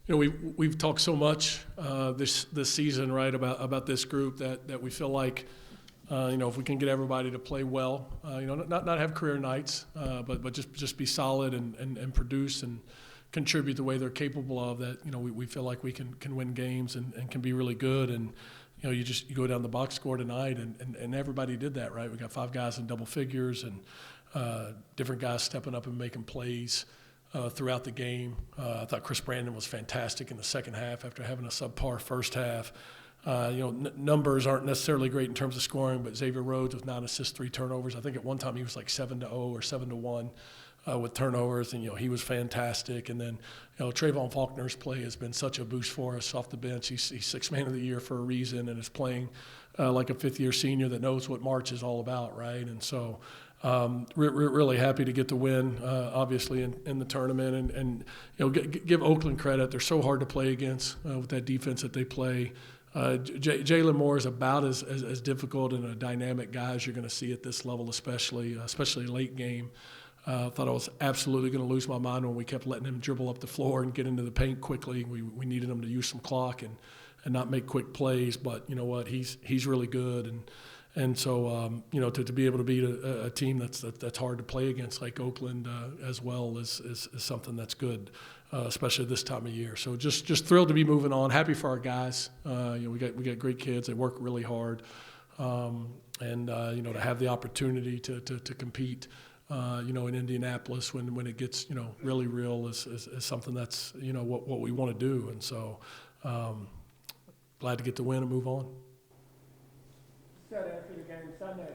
we've talked so much this season, right, about this group that we feel like if we can get everybody to play well, not have career nights, but just be solid and produce and contribute the way they're capable of, that we feel like we can win games and can be really good. And you go down the box score tonight and everybody did that, right? We got 5 guys in double figures and different guys stepping up and making plays throughout the game. I thought Chris Brandon was fantastic in the second half after having a subpar first half. Numbers aren't necessarily great in terms of scoring, but Xavier Rhodes with 9 assists, 3 turnovers. I think at one time he was like 7-0 or 7-1 with turnovers, and he was fantastic. And then Trayvon Faulkner's play has been such a boost for us off the bench. He's 6th man of the year for a reason, and is playing like a 5th-year senior that knows what March is all about, right? And so really happy to get the win, obviously, in the tournament, and give Oakland credit. They're so hard to play against with that defense that they play. Jalen Moore is about as difficult and a dynamic guy as you're going to see at this level, especially late game. Thought I was absolutely going to lose my mind when we kept letting him dribble up the floor and get into the paint quickly. We needed him to use some clock and not make quick plays. But you know what? He's really good, and so to be able to beat a team that's hard to play against like Oakland as well is something that's good. Especially this time of year. So just thrilled to be moving on. Happy for our guys. We got great kids. They work really hard, and to have the opportunity to compete, in Indianapolis when it gets really real is something that's what we want to do. And so glad to get the win and move on. You said after the game Sunday,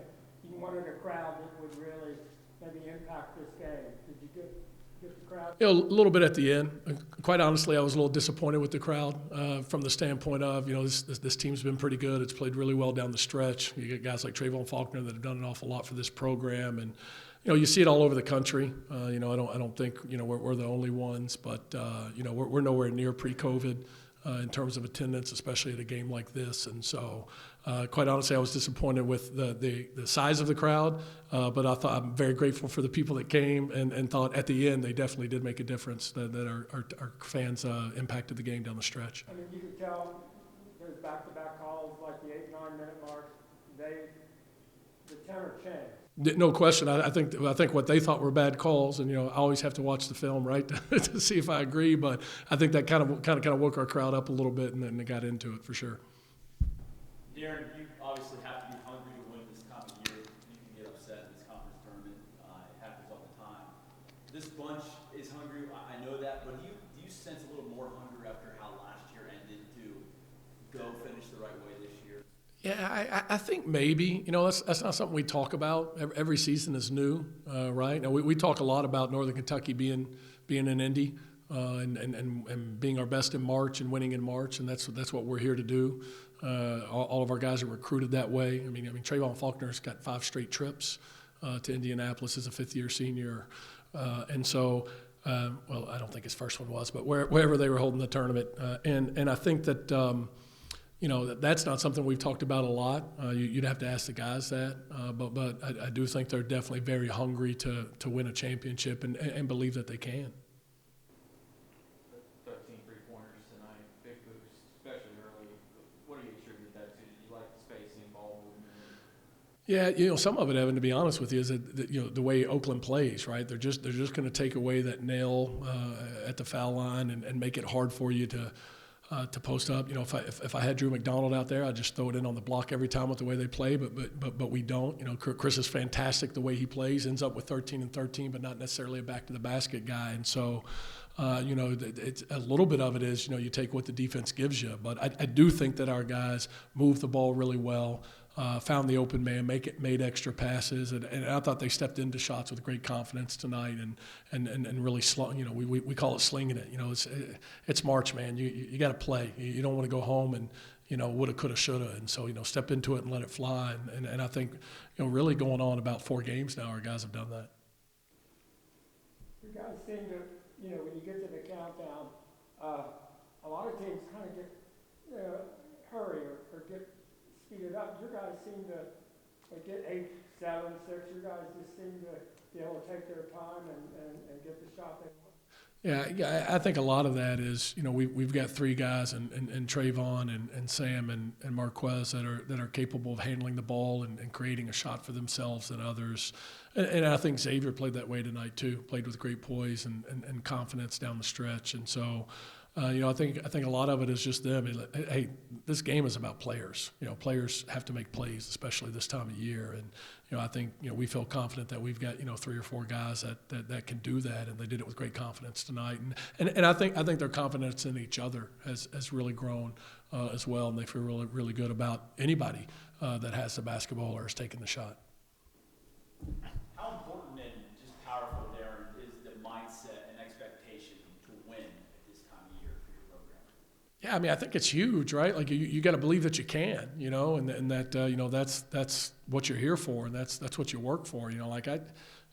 you wanted a crowd that would really maybe impact this game. Did you get the crowd? A little bit at the end. Quite honestly, I was a little disappointed with the crowd from the standpoint of, this team's been pretty good. It's played really well down the stretch. You get guys like Trayvon Faulkner that have done an awful lot for this program, and you see it all over the country. I don't think we're the only ones, but we're nowhere near pre-COVID in terms of attendance, especially at a game like this. And so, quite honestly, I was disappointed with the size of the crowd, but I'm very grateful for the people that came and thought at the end they definitely did make a difference, that our fans impacted the game down the stretch. I mean, you could tell those back-to-back calls, like the 8-9 minute mark, the tenor changed. No question. I think what they thought were bad calls, and I always have to watch the film, right, to see if I agree. But I think that kind of woke our crowd up a little bit, and then they got into it for sure. Darrin, you obviously have to be hungry to win this time of year. You can get upset in this conference tournament. It happens all the time. This bunch is hungry. I know that, but do you sense a little more hunger after how last year ended to go finish the right way this year? Yeah, I think maybe. That's not something we talk about. Every season is new, right? Now we talk a lot about Northern Kentucky being in Indy and being our best in March and winning in March, and that's what we're here to do. All of our guys are recruited that way. I mean, Trayvon Faulkner's got 5 straight trips to Indianapolis as a 5th-year senior, and so. Well, I don't think his first one was, but wherever they were holding the tournament, and I think that. That's not something we've talked about a lot. You'd have to ask the guys that, but I do think they're definitely very hungry to win a championship and believe that they can. 13 3-pointers tonight, big boost, especially early. What do you attribute that to? Did you like the spacing, ball movement? Yeah, some of it, Evan, to be honest with you, is that the way Oakland plays, right? They're just going to take away that nail at the foul line and make it hard for you to post up. If I had Drew McDonald out there, I'd just throw it in on the block every time with the way they play, but we don't. Chris is fantastic the way he plays, ends up with 13 and 13, but not necessarily a back to the basket guy. And so, it's a little bit of it is, you take what the defense gives you. But I do think that our guys move the ball really well. Found the open man, made extra passes, and I thought they stepped into shots with great confidence tonight, and really we call it slinging it. It's March, man. You got to play. You don't want to go home and woulda, coulda, shoulda, and so step into it and let it fly. And I think really going on about 4 games now, our guys have done that. You guys seem to when you get to the countdown, a lot of teams kind of get hurry or get speed it up. Your guys seem to get 8, 7, 6. Your guys just seem to be able to take their time and get the shot they want. Yeah, I think a lot of that is, we've got three guys and Trayvon and Sam and Marquez that are capable of handling the ball and creating a shot for themselves and others. And I think Xavier played that way tonight too. Played with great poise and confidence down the stretch. And so, I think a lot of it is just them. Hey, this game is about players. Players have to make plays, especially this time of year. And I think we feel confident that we've got three or four guys that can do that, and they did it with great confidence tonight. And I think their confidence in each other has really grown as well, and they feel really really good about anybody that has the basketball or is taking the shot. How important and just powerful, Darrin, is the mindset and expectation to win at this time of year for your program? Yeah, I mean, I think it's huge, right? Like you got to believe that you can, and that that's what you're here for, and that's what you work for.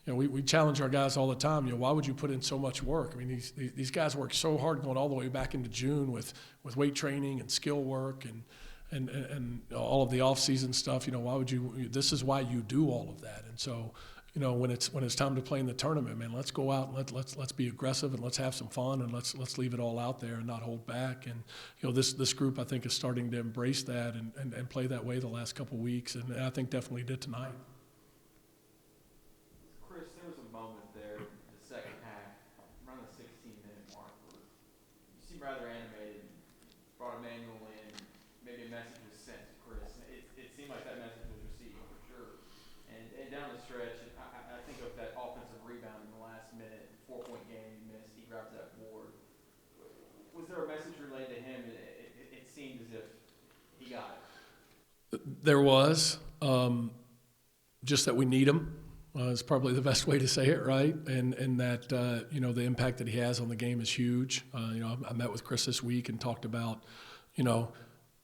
We challenge our guys all the time. Why would you put in so much work? I mean, these guys work so hard going all the way back into June with weight training and skill work and all of the off-season stuff. Why would you? This is why you do all of that, and so. When it's time to play in the tournament, man, let's go out and let's be aggressive and let's have some fun and let's leave it all out there and not hold back. And this group I think is starting to embrace that and play that way the last couple of weeks, and I think definitely did tonight. Chris, there was a moment there, the second half, around the 16-minute mark, where you seemed rather animated, brought Emmanuel in, maybe a message was sent to Chris. It seemed like that message was received for sure. And down the stretch, I think of that offensive rebound in the last minute, 4-point game he missed, he grabs that board. Was there a message relayed to him? It seemed as if he got it. There was, just that we need him. Is probably the best way to say it, right? And that the impact that he has on the game is huge. I met with Chris this week and talked about,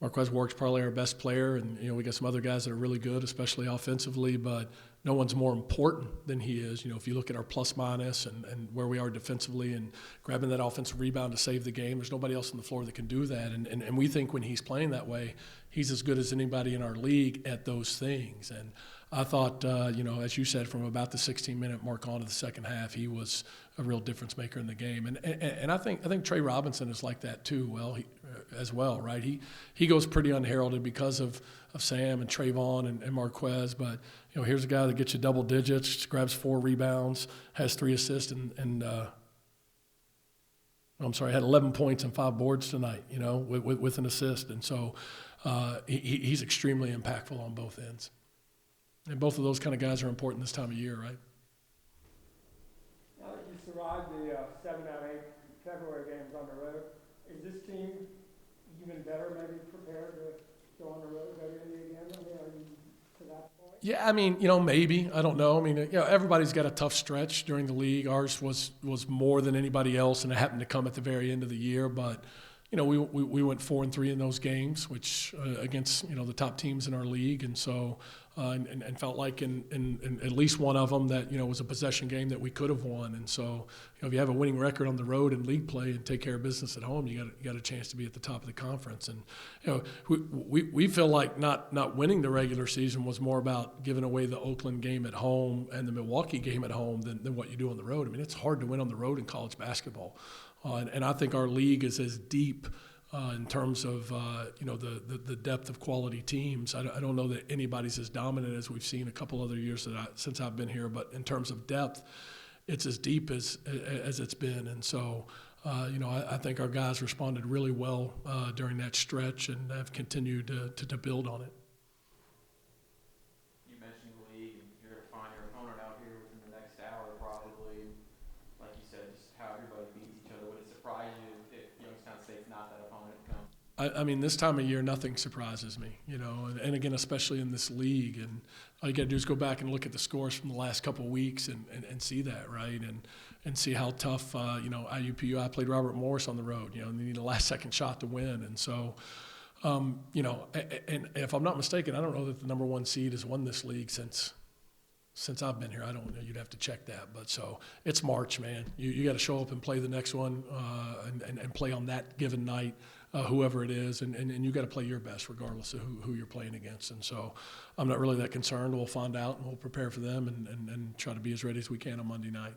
Marquez Work's probably our best player, and we got some other guys that are really good, especially offensively, but no one's more important than he is. If you look at our plus minus and where we are defensively and grabbing that offensive rebound to save the game, there's nobody else on the floor that can do that. And we think when he's playing that way, he's as good as anybody in our league at those things. And I thought, as you said, from about the 16-minute mark on to the second half, he was a real difference maker in the game. And I think Trey Robinson is like that too. As well, right? He goes pretty unheralded because of Sam and Trayvon and Marquez, but here's a guy that gets you double digits, grabs 4 rebounds, has 3 assists, had 11 points and 5 boards tonight. With an assist, and so he's extremely impactful on both ends. And both of those kind of guys are important this time of year, right? Now that you survived the 7 out of 8 February games on the road, is this team even better, maybe prepared to go on the road, go to Indy again? I mean, are you to that point? Yeah, I mean, maybe. I don't know. I mean, everybody's got a tough stretch during the league. Ours was more than anybody else, and it happened to come at the very end of the year. But, we went 4-3 in those games, which against, the top teams in our league. And so and felt like in at least one of them that, was a possession game that we could have won. And so, if you have a winning record on the road in league play and take care of business at home, you got a chance to be at the top of the conference. And, we feel like not winning the regular season was more about giving away the Oakland game at home and the Milwaukee game at home than what you do on the road. I mean, it's hard to win on the road in college basketball. And I think our league is as deep in terms of the depth of quality teams. I don't know that anybody's as dominant as we've seen a couple other years since I've been here, but in terms of depth, it's as deep as it's been. And so, I think our guys responded really well during that stretch and have continued to build on it. You mentioned the league, and you're going to find your opponent out here within the next hour probably. Like you said, just how everybody beats each other. Would it surprise you if Youngstown State's not that opponent to come? I mean, this time of year, nothing surprises me, and again, especially in this league. And all you got to do is go back and look at the scores from the last couple of weeks and see that, right? And see how tough, IUPUI played Robert Morris on the road, and they need a last-second shot to win. And so, and if I'm not mistaken, I don't know that the number 1 seed has won this league since I've been here. I don't know. You'd have to check that. But so it's March, man. You got to show up and play the next one and play on that given night, whoever it is, and you got to play your best regardless of who you're playing against. And so I'm not really that concerned. We'll find out and we'll prepare for them and try to be as ready as we can on Monday night.